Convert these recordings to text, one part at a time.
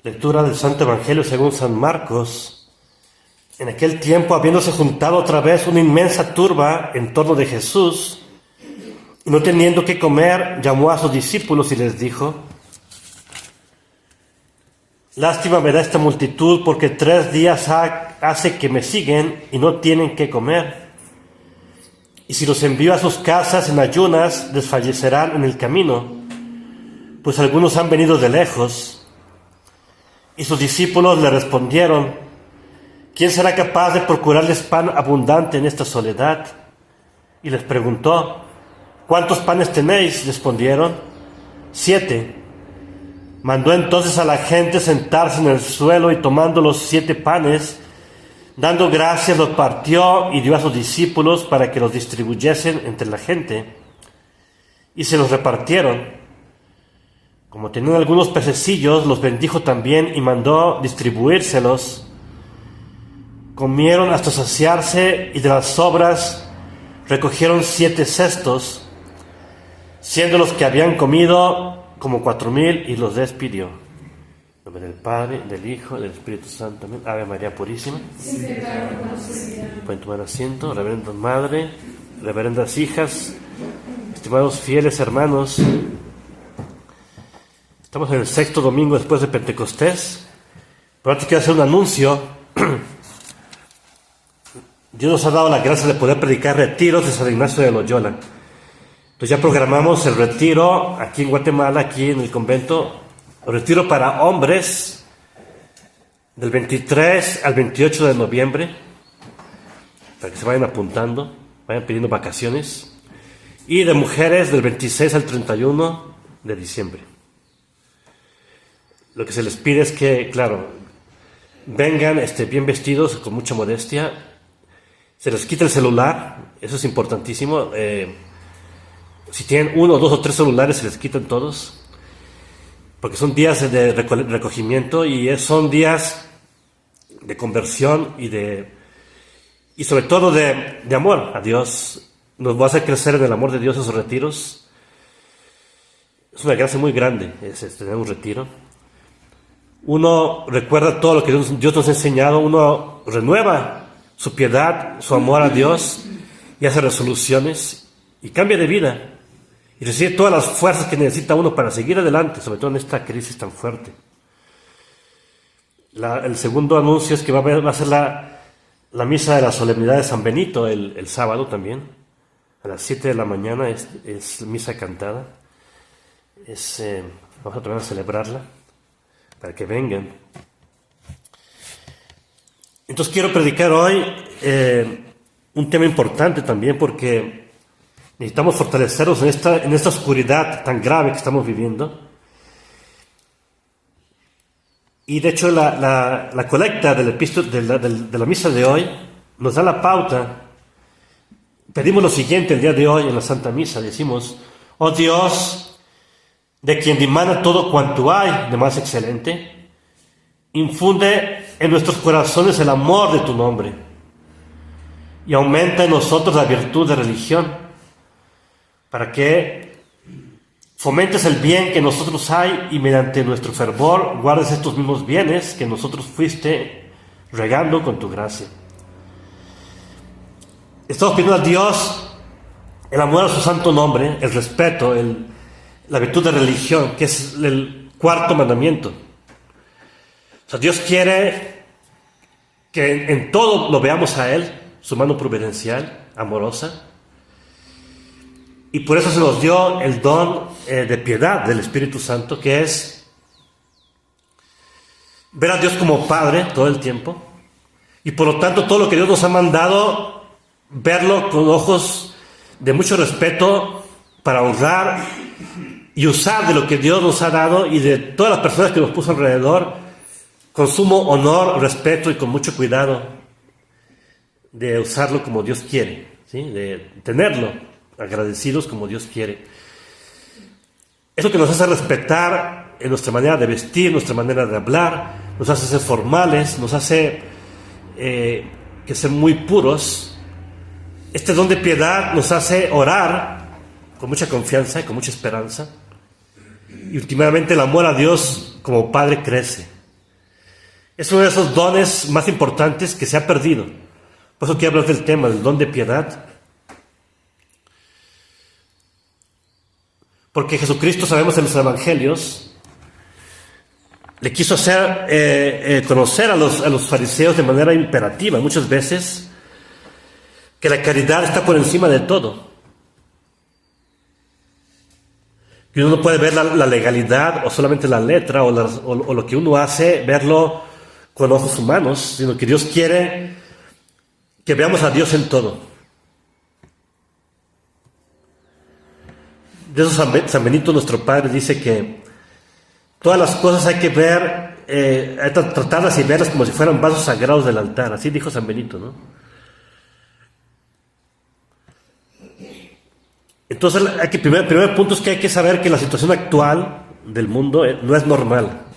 Lectura del Santo Evangelio según San Marcos. En aquel tiempo, habiéndose juntado otra vez una inmensa turba en torno de Jesús, y no teniendo qué comer, llamó a sus discípulos y les dijo: Lástima me da esta multitud, porque 3 días hace que me siguen y no tienen qué comer. Y si los envío a sus casas en ayunas, desfallecerán en el camino, pues algunos han venido de lejos. Y sus discípulos le respondieron: ¿Quién será capaz de procurarles pan abundante en esta soledad? Y les preguntó: ¿Cuántos panes tenéis? Respondieron: 7. Mandó entonces a la gente sentarse en el suelo, y tomando los 7 panes, dando gracias, los partió y dio a sus discípulos para que los distribuyesen entre la gente. Y se los repartieron. Como tenían algunos pececillos, los bendijo también y mandó distribuírselos. Comieron hasta saciarse, y de las sobras recogieron 7 cestos, siendo los que habían comido como 4,000, y los despidió. En nombre del Padre, del Hijo y del Espíritu Santo. Amén. Ave María Purísima. Pueden tomar asiento. Reverenda Madre, reverendas hijas, estimados fieles hermanos. Estamos en el 6º domingo después de Pentecostés. Pero antes quiero hacer un anuncio. Dios nos ha dado la gracia de poder predicar retiros de San Ignacio de Loyola. Entonces ya programamos el retiro aquí en Guatemala, aquí en el convento. El retiro para hombres del 23 al 28 de noviembre. Para que se vayan apuntando, vayan pidiendo vacaciones. Y de mujeres del 26 al 31 de diciembre. Lo que se les pide es que, claro, vengan bien vestidos, con mucha modestia. Se les quita el celular, eso es importantísimo. Si tienen 1, 2 o 3 celulares, se les quitan todos, porque son días de recogimiento, y son días de conversión y sobre todo de amor a Dios. Nos va a hacer crecer en el amor de Dios esos retiros. Es una gracia muy grande tener un retiro. Uno recuerda todo lo que Dios nos ha enseñado, uno renueva su piedad, su amor a Dios, y hace resoluciones y cambia de vida y recibe todas las fuerzas que necesita uno para seguir adelante, sobre todo en esta crisis tan fuerte. El segundo anuncio es que va a ser la misa de la solemnidad de San Benito el sábado también, a las 7 de la mañana, es misa cantada. Vamos a tratar de celebrarla para que vengan. Entonces quiero predicar hoy un tema importante también, porque necesitamos fortalecernos en esta oscuridad tan grave que estamos viviendo. Y de hecho la colecta del de la misa de hoy nos da la pauta. Pedimos lo siguiente el día de hoy en la Santa Misa. Decimos: oh Dios, de quien dimana todo cuanto hay de más excelente, infunde en nuestros corazones el amor de tu nombre, y aumenta en nosotros la virtud de religión, para que fomentes el bien que en nosotros hay, y mediante nuestro fervor guardes estos mismos bienes que nosotros fuiste regando con tu gracia. Estamos pidiendo a Dios el amor a su santo nombre, el respeto, la virtud de religión, que es el 4º mandamiento. O sea, Dios quiere que en todo lo veamos a Él, su mano providencial, amorosa, y por eso se nos dio el don de piedad del Espíritu Santo, que es ver a Dios como Padre todo el tiempo, y por lo tanto todo lo que Dios nos ha mandado, verlo con ojos de mucho respeto, para honrar y usar de lo que Dios nos ha dado y de todas las personas que nos puso alrededor, con sumo honor, respeto y con mucho cuidado, de usarlo como Dios quiere, ¿sí? De tenerlo agradecidos como Dios quiere. Es lo que nos hace respetar en nuestra manera de vestir, nuestra manera de hablar, nos hace ser formales, nos hace que ser muy puros. Este don de piedad nos hace orar con mucha confianza y con mucha esperanza. Y últimamente el amor a Dios como Padre crece. Es uno de esos dones más importantes que se ha perdido. Por eso quiero hablar del tema, del don de piedad. Porque Jesucristo, sabemos en los evangelios, le quiso hacer conocer a los fariseos de manera imperativa, muchas veces, que la caridad está por encima de todo. Que uno no puede ver la legalidad o solamente la letra o lo que uno hace, verlo con ojos humanos, sino que Dios quiere que veamos a Dios en todo. De eso San Benito, nuestro Padre, dice que todas las cosas hay que ver, hay que tratarlas y verlas como si fueran vasos sagrados del altar. Así dijo San Benito, ¿no? Entonces, primer punto es que hay que saber que la situación actual del mundo no es normal.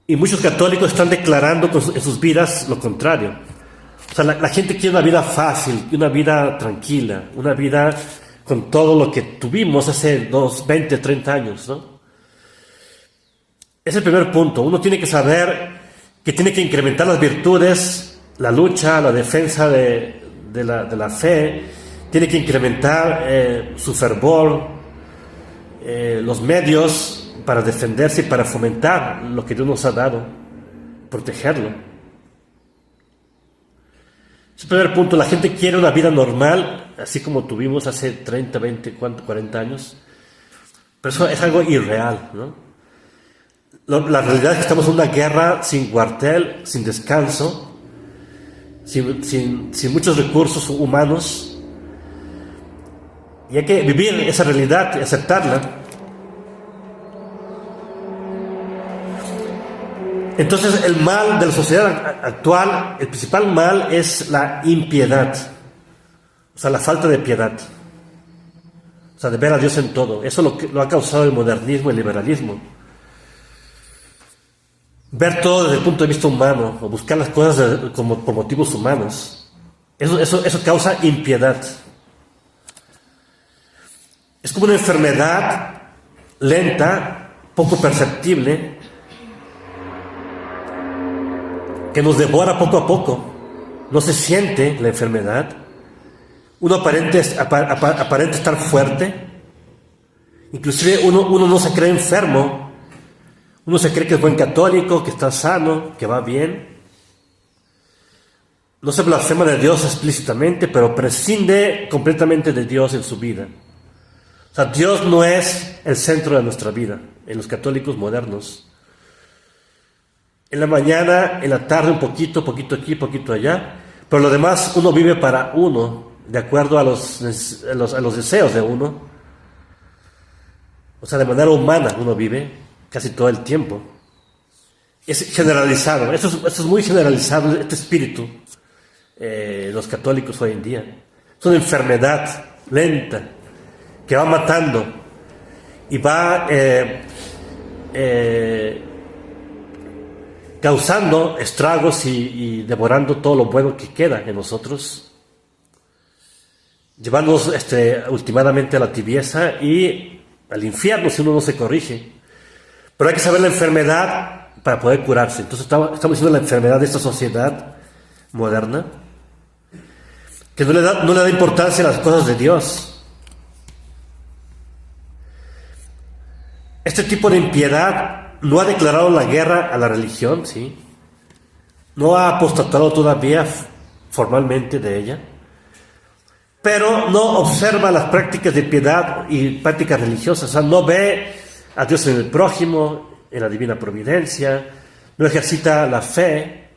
Y muchos católicos están declarando en sus vidas lo contrario. O sea, la gente quiere una vida fácil, una vida tranquila, una vida con todo lo que tuvimos hace 20, 30 años, ¿no? Es el primer punto. Uno tiene que saber que tiene que incrementar las virtudes, la lucha, la defensa de la fe, tiene que incrementar su fervor, los medios para defenderse y para fomentar lo que Dios nos ha dado, protegerlo. Es el primer punto. La gente quiere una vida normal, así como tuvimos hace 30, 20, 40 años, pero eso es algo irreal, ¿no? La realidad es que estamos en una guerra sin cuartel, sin descanso, sin muchos recursos humanos, y hay que vivir esa realidad y aceptarla. Entonces, el mal de la sociedad actual, el principal mal es la impiedad, o sea, la falta de piedad, o sea, de ver a Dios en todo. Eso lo ha causado el modernismo, el liberalismo. Ver todo desde el punto de vista humano, o buscar las cosas por motivos humanos, eso causa impiedad. Es como una enfermedad lenta, poco perceptible, que nos devora poco a poco. No se siente la enfermedad. Uno aparente estar fuerte. Inclusive uno no se cree enfermo. Uno se cree que es buen católico, que está sano, que va bien. No se blasfema de Dios explícitamente, pero prescinde completamente de Dios en su vida. O sea, Dios no es el centro de nuestra vida, en los católicos modernos. En la mañana, en la tarde, un poquito aquí, poquito allá, pero lo demás uno vive para uno, de acuerdo a los deseos de uno. O sea, de manera humana uno vive casi todo el tiempo. Es generalizado, esto es muy generalizado, este espíritu, los católicos hoy en día. Es una enfermedad lenta que va matando y va causando estragos y devorando todo lo bueno que queda en nosotros, llevándonos últimamente a la tibieza y al infierno si uno no se corrige. Pero hay que saber la enfermedad para poder curarse. Entonces estamos diciendo la enfermedad de esta sociedad moderna, que no le da importancia a las cosas de Dios. Este tipo de impiedad no ha declarado la guerra a la religión, ¿sí? No ha apostatado todavía formalmente de ella, pero no observa las prácticas de piedad y prácticas religiosas. O sea, no ve a Dios en el prójimo, en la divina providencia, no ejercita la fe,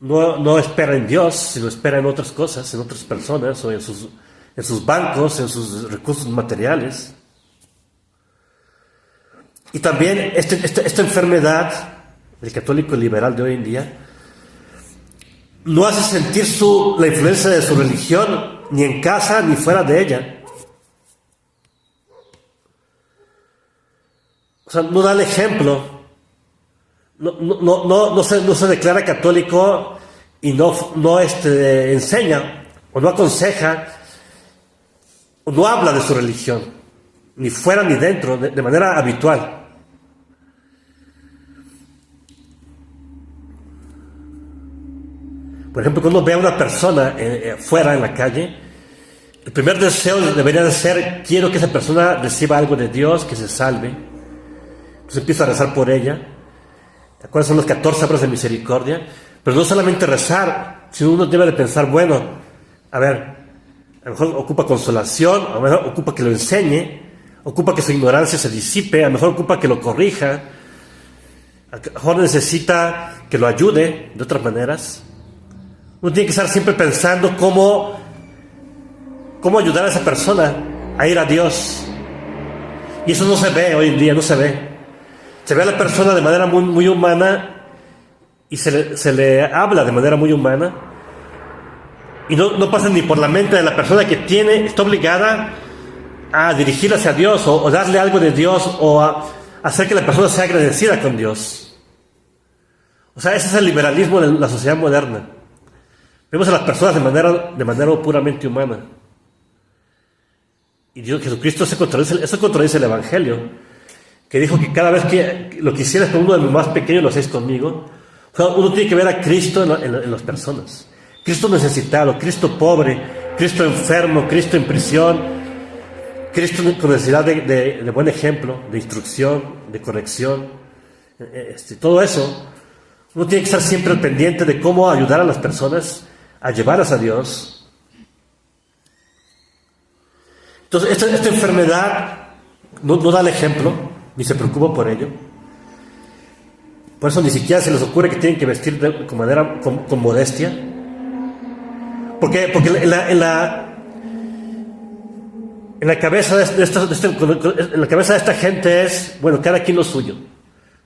no espera en Dios, sino espera en otras cosas, en otras personas, o en sus bancos, en sus recursos materiales. Y también esta enfermedad del católico liberal de hoy en día no hace sentir la influencia de su religión ni en casa ni fuera de ella. O sea, no da el ejemplo, no se declara católico y no enseña o no aconseja o no habla de su religión, ni fuera ni dentro, de manera habitual. Por ejemplo, cuando uno ve a una persona fuera en la calle, el primer deseo debería de ser: quiero que esa persona reciba algo de Dios, que se salve. Entonces empieza a rezar por ella. ¿Cuáles son las 14 obras de misericordia? Pero no solamente rezar, sino uno debe de pensar, bueno, a ver, a lo mejor ocupa consolación, a lo mejor ocupa que lo enseñe, ocupa que su ignorancia se disipe, a lo mejor ocupa que lo corrija, a lo mejor necesita que lo ayude de otras maneras. Uno tiene que estar siempre pensando cómo ayudar a esa persona a ir a Dios. Y eso no se ve hoy en día, no se ve. Se ve a la persona de manera muy, muy humana y se le habla de manera muy humana. Y no pasa ni por la mente de la persona que está obligada a dirigirla hacia Dios o darle algo de Dios o a hacer que la persona sea agradecida con Dios. O sea, ese es el liberalismo de la sociedad moderna. Vemos a las personas de manera puramente humana. Y Dios, Jesucristo, eso contradice el Evangelio, que dijo que cada vez que lo que hicieras con uno de los más pequeños, lo hacéis conmigo. O sea, uno tiene que ver a Cristo en las personas. Cristo necesitado, Cristo pobre, Cristo enfermo, Cristo en prisión, Cristo con necesidad de buen ejemplo, de instrucción, de corrección. Todo eso, uno tiene que estar siempre al pendiente de cómo ayudar a las personas a llevarlas a Dios. Entonces, esta enfermedad no da el ejemplo, ni se preocupa por ello. Por eso ni siquiera se les ocurre que tienen que vestir con modestia. Porque en la cabeza en la cabeza de esta gente es, bueno, cada quien lo suyo.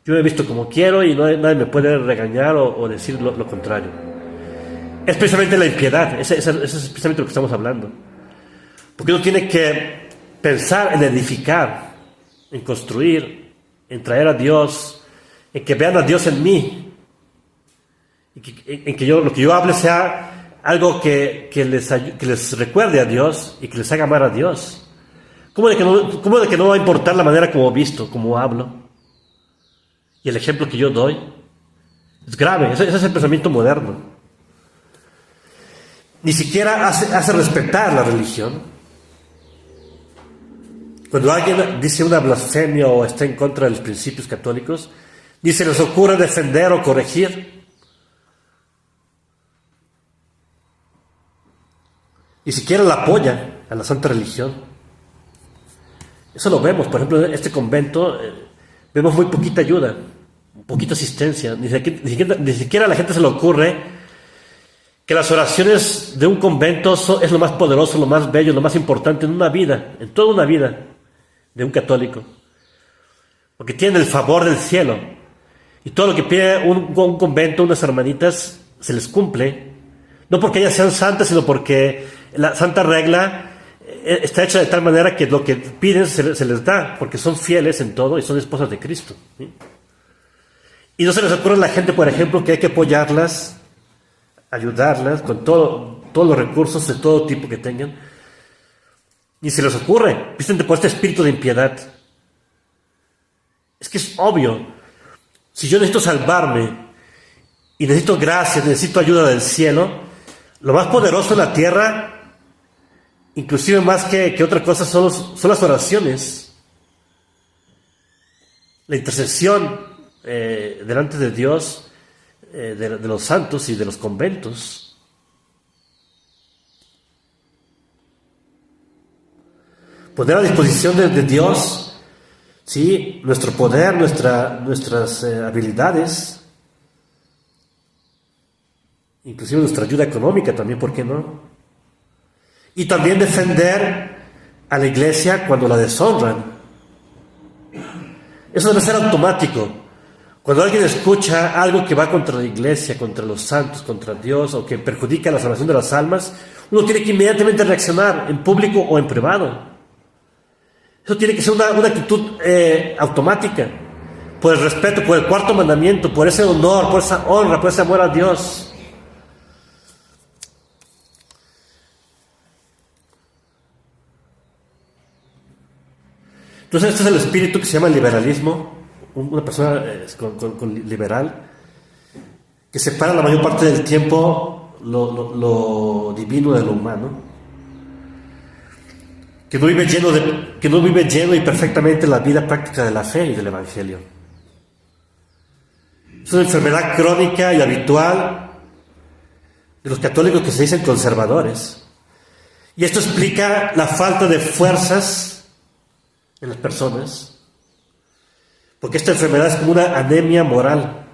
Yo me he visto como quiero y nadie me puede regañar o decir lo contrario. Es precisamente la impiedad, eso es precisamente lo que estamos hablando. Porque uno tiene que pensar en edificar, en construir, en traer a Dios, en que vean a Dios en mí, en que lo que yo hable sea algo que les recuerde a Dios y que les haga amar a Dios. ¿Cómo de que no va a importar la manera como visto, como hablo? Y el ejemplo que yo doy es grave, ese es el pensamiento moderno. Ni siquiera hace respetar la religión. Cuando alguien dice una blasfemia o está en contra de los principios católicos, ni se les ocurre defender o corregir. Ni siquiera la apoya a la santa religión. Eso lo vemos, por ejemplo, en este convento vemos muy poquita ayuda, poquita asistencia. Ni siquiera a la gente se le ocurre que las oraciones de un convento es lo más poderoso, lo más bello, lo más importante en una vida, en toda una vida de un católico. Porque tienen el favor del cielo. Y todo lo que pide un convento, unas hermanitas, se les cumple. No porque ellas sean santas, sino porque la santa regla está hecha de tal manera que lo que piden se les da, porque son fieles en todo y son esposas de Cristo, ¿sí? Y no se les ocurre a la gente, por ejemplo, que hay que apoyarlas, ayudarlas con todos los recursos de todo tipo que tengan. Ni se les ocurre, visten por este espíritu de impiedad. Es que es obvio, si yo necesito salvarme y necesito gracia, necesito ayuda del cielo, lo más poderoso en la tierra, inclusive más que otra cosa, son las oraciones, la intercesión delante de Dios, de los santos y de los conventos. Poner a disposición de Dios, ¿sí?, nuestro poder, nuestras habilidades, inclusive nuestra ayuda económica también, ¿por qué no? Y también defender a la iglesia cuando la deshonran. Eso debe ser automático. Cuando alguien escucha algo que va contra la iglesia, contra los santos, contra Dios, o que perjudica la salvación de las almas, uno tiene que inmediatamente reaccionar, en público o en privado. Eso tiene que ser una actitud automática, por el respeto, por el cuarto mandamiento, por ese honor, por esa honra, por ese amor a Dios. Entonces este es el espíritu que se llama liberalismo, una persona con liberal, que se para la mayor parte del tiempo lo divino de lo humano, que no vive lleno y perfectamente la vida práctica de la fe y del Evangelio. Es una enfermedad crónica y habitual de los católicos que se dicen conservadores. Y esto explica la falta de fuerzas en las personas, porque esta enfermedad es como una anemia moral,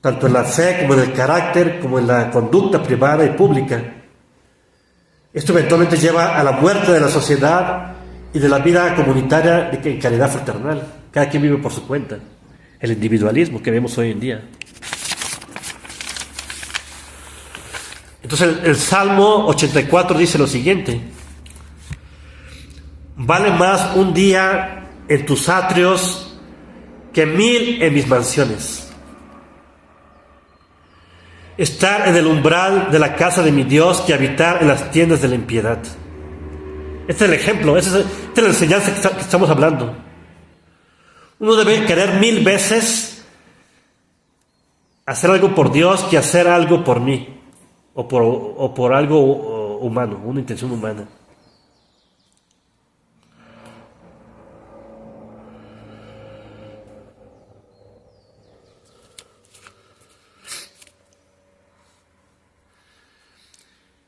tanto en la fe como en el carácter, como en la conducta privada y pública. Esto eventualmente lleva a la muerte de la sociedad y de la vida comunitaria en caridad fraternal. Cada quien vive por su cuenta. El individualismo que vemos hoy en día. Entonces el Salmo 84 dice lo siguiente: vale más un día en tus atrios que 1000 en mis mansiones. Estar en el umbral de la casa de mi Dios que habitar en las tiendas de la impiedad. Este es el ejemplo, esta es la enseñanza que estamos hablando. Uno debe querer 1000 veces hacer algo por Dios que hacer algo por mí, o por algo humano, una intención humana.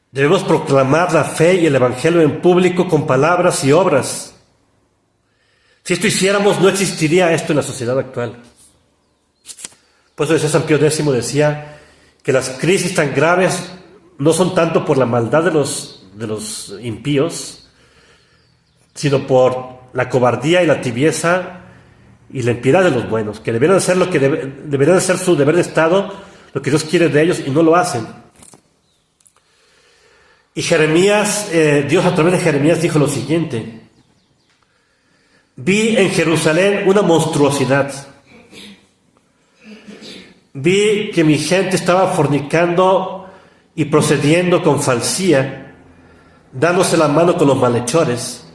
Debemos proclamar la fe y el Evangelio en público con palabras y obras. Si esto hiciéramos, no existiría esto en la sociedad actual. Por eso decía San Pío X, decía que las crisis tan graves no son tanto por la maldad de los impíos, sino por la cobardía y la tibieza y la impiedad de los buenos, que deberían hacer lo que deberían hacer su deber de Estado, lo que Dios quiere de ellos, y no lo hacen. Y Jeremías, Dios a través de Jeremías dijo lo siguiente: vi en Jerusalén una monstruosidad. Vi que mi gente estaba fornicando y procediendo con falsía, dándose la mano con los malhechores.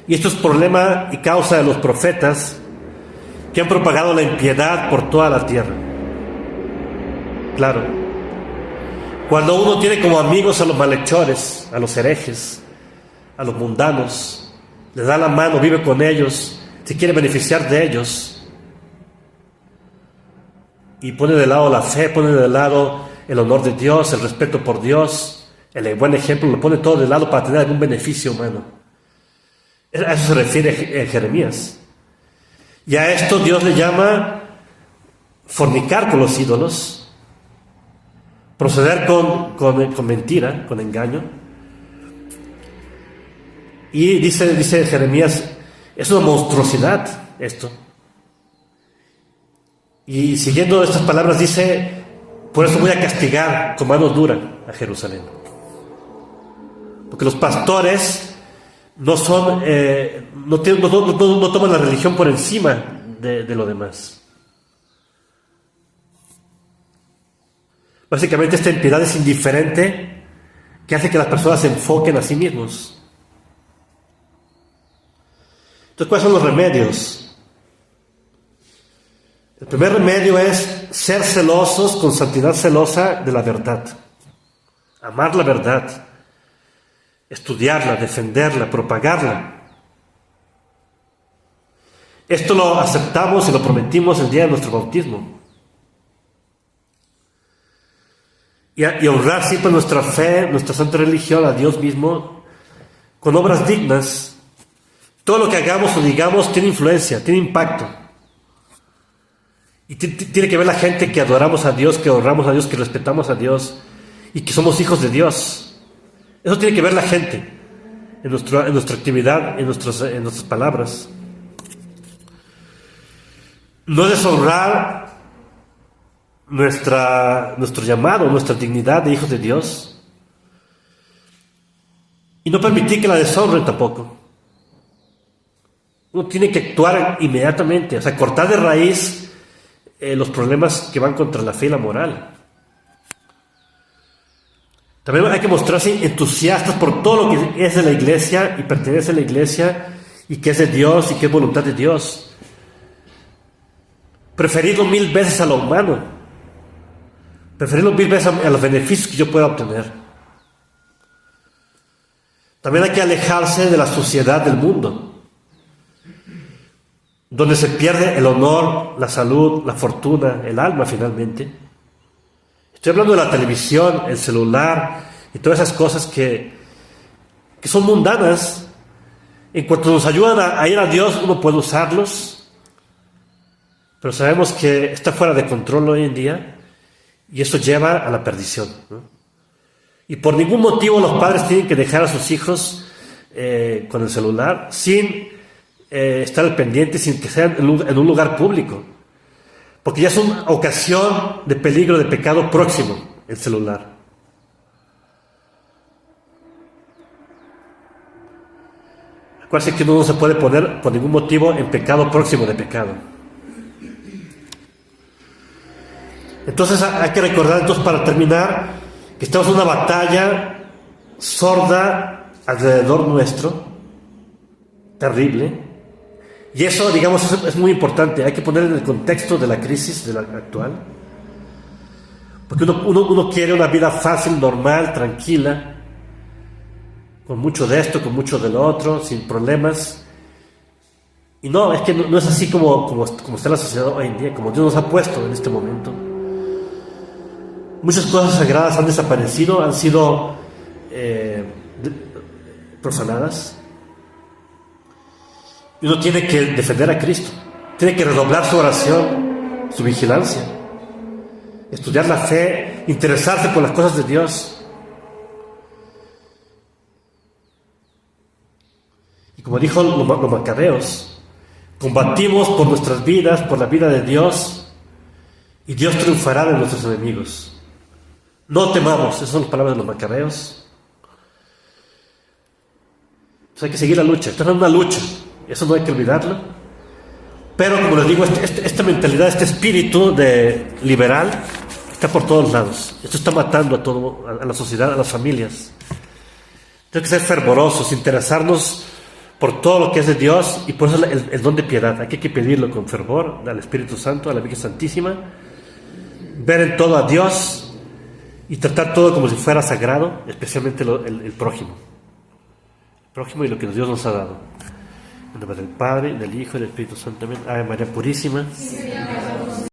Y esto es problema y causa de los profetas que han propagado la impiedad por toda la tierra. Claro, cuando uno tiene como amigos a los malhechores, a los herejes, a los mundanos, les da la mano, vive con ellos, se quiere beneficiar de ellos, y pone de lado la fe, pone de lado el honor de Dios, el respeto por Dios, el buen ejemplo, lo pone todo de lado para tener algún beneficio humano. A eso se refiere Jeremías. Y a esto Dios le llama fornicar con los ídolos, proceder con mentira, con engaño. Y dice Jeremías, es una monstruosidad esto. Y siguiendo estas palabras dice, por eso voy a castigar con mano dura a Jerusalén. Porque los pastores no toman la religión por encima de lo demás. Básicamente esta impiedad es indiferente, que hace que las personas se enfoquen a sí mismos. Entonces, ¿cuáles son los remedios? El primer remedio es ser celosos con santidad celosa de la verdad. Amar la verdad, estudiarla, defenderla, propagarla. Esto lo aceptamos y lo prometimos el día de nuestro bautismo. Y honrar siempre nuestra fe, nuestra santa religión, a Dios mismo, con obras dignas. Todo lo que hagamos o digamos tiene influencia, tiene impacto. Y tiene que ver la gente que adoramos a Dios, que honramos a Dios, que respetamos a Dios y que somos hijos de Dios. Eso tiene que ver la gente en nuestra actividad, en nuestras palabras. No deshonrar nuestro llamado, nuestra dignidad de hijos de Dios. Y no permitir que la deshonren tampoco. Uno tiene que actuar inmediatamente, o sea, cortar de raíz los problemas que van contra la fe y la moral. También hay que mostrarse entusiastas por todo lo que es de la iglesia y pertenece a la iglesia y que es de Dios y que es voluntad de Dios. Preferirlo 1000 veces a lo humano. Preferirlo mil veces a los beneficios que yo pueda obtener. También hay que alejarse de la suciedad del mundo, donde se pierde el honor, la salud, la fortuna, el alma finalmente. Estoy hablando de la televisión, el celular y todas esas cosas que son mundanas. En cuanto nos ayudan a ir a Dios, uno puede usarlos, pero sabemos que está fuera de control hoy en día y eso lleva a la perdición, ¿no? Y por ningún motivo los padres tienen que dejar a sus hijos con el celular sin estar al pendiente, sin que sea en un lugar público, porque ya es una ocasión de peligro, de pecado próximo, el celular. Acuérdense que uno no se puede poner por ningún motivo en pecado próximo de pecado. Entonces hay que recordar, para terminar, que estamos en una batalla sorda alrededor nuestro, terrible, y eso, digamos, es muy importante. Hay que poner en el contexto de la crisis de la actual, porque uno quiere una vida fácil, normal, tranquila, con mucho de esto, con mucho de lo otro, sin problemas. Y no, es que no es así como está la sociedad hoy en día, como Dios nos ha puesto en este momento. Muchas cosas sagradas han desaparecido, han sido profanadas. Y uno tiene que defender a Cristo, tiene que redoblar su oración, su vigilancia, estudiar la fe, interesarse por las cosas de Dios. Y como dijo los macabeos, combatimos por nuestras vidas, por la vida de Dios, y Dios triunfará de nuestros enemigos. No temamos, esas son las palabras de los macabeos. Entonces hay que seguir la lucha, esto es una lucha, eso no hay que olvidarlo. Pero como les digo, esta mentalidad, este espíritu liberal está por todos lados. Esto está matando a la sociedad, a las familias. Tenemos que ser fervorosos, interesarnos por todo lo que es de Dios, y por eso el don de piedad. Hay que pedirlo con fervor al Espíritu Santo, a la Virgen Santísima, ver en todo a Dios y tratar todo como si fuera sagrado, especialmente el prójimo. El prójimo y lo que Dios nos ha dado. En nombre del Padre, del Hijo y del Espíritu Santo. Amén. Ave María Purísima. Sí,